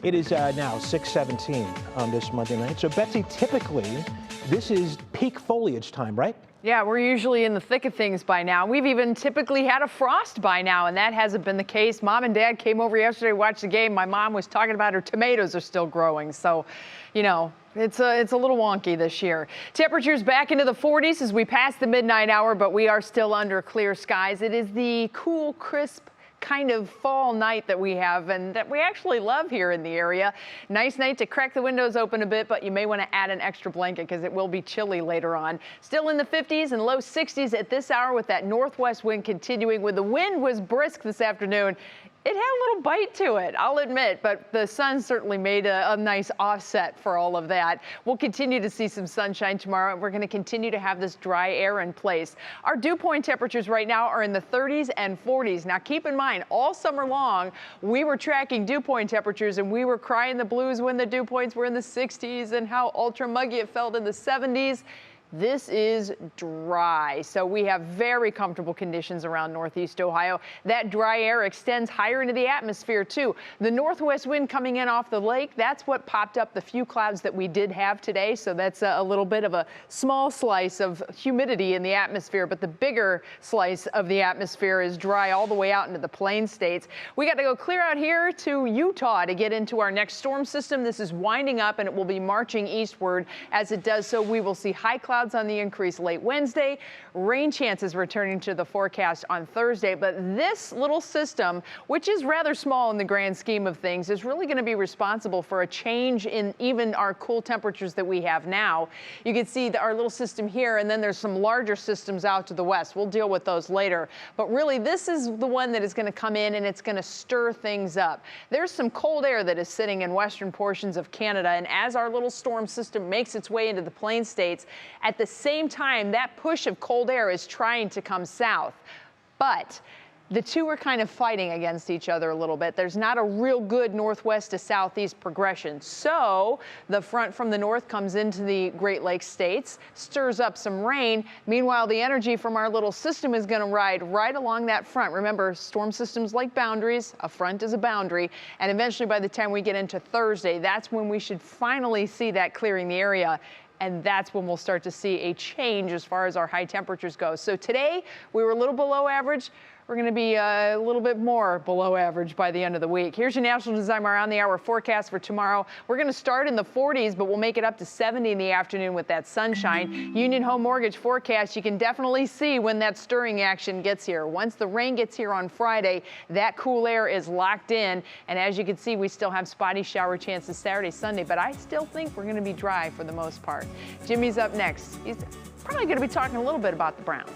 It is now 6:17 on this Monday night. So, Betsy, typically, this is peak foliage time, right? Yeah, we're usually in the thick of things by now. We've even typically had a frost by now, and that hasn't been the case. Mom and Dad came over yesterday, watched the game. My mom was talking about her tomatoes are still growing. So, you know, it's a little wonky this year. Temperatures back into the 40s as we pass the midnight hour, but we are still under clear skies. It is the cool, crisp kind of fall night that we have and that we actually love here in the area. Nice night to crack the windows open a bit, but you may want to add an extra blanket because it will be chilly later on. Still in the 50s and low 60s at this hour with that northwest wind continuing. When the wind was brisk this afternoon, it had a little bite to it, I'll admit, but the sun certainly made a nice offset for all of that. We'll continue to see some sunshine tomorrow, and we're going to continue to have this dry air in place. Our dew point temperatures right now are in the 30s and 40s. Now, keep in mind, all summer long, we were tracking dew point temperatures, and we were crying the blues when the dew points were in the 60s and how ultra muggy it felt in the 70s. This is dry, so we have very comfortable conditions around northeast Ohio. That dry air extends higher into the atmosphere, too. The northwest wind coming in off the lake, that's what popped up the few clouds that we did have today, so that's a little bit of a small slice of humidity in the atmosphere, but the bigger slice of the atmosphere is dry all the way out into the plain states. We got to go clear out here to Utah to get into our next storm system. This is winding up, and it will be marching eastward. As it does so, we will see high clouds on the increase late Wednesday. Rain chances returning to the forecast on Thursday. But this little system, which is rather small in the grand scheme of things, is really going to be responsible for a change in even our cool temperatures that we have now. You can see our little system here, and then there's some larger systems out to the west. We'll deal with those later. But really, this is the one that is going to come in, and it's going to stir things up. There's some cold air that is sitting in western portions of Canada, and as our little storm system makes its way into the plain states, at the same time, that push of cold air is trying to come south. But the two are kind of fighting against each other a little bit. There's not a real good northwest to southeast progression. So the front from the north comes into the Great Lakes states, stirs up some rain. Meanwhile, the energy from our little system is going to ride right along that front. Remember, storm systems like boundaries. A front is a boundary. And eventually, by the time we get into Thursday, that's when we should finally see that clearing the area. And that's when we'll start to see a change as far as our high temperatures go. So today, we were a little below average. We're going to be a little bit more below average by the end of the week. Here's your National Design Around the Hour forecast for tomorrow. We're going to start in the 40s, but we'll make it up to 70 in the afternoon with that sunshine. Union Home Mortgage forecast, you can definitely see when that stirring action gets here. Once the rain gets here on Friday, that cool air is locked in. And as you can see, we still have spotty shower chances Saturday, Sunday, but I still think we're going to be dry for the most part. Jimmy's up next. He's probably going to be talking a little bit about the Browns.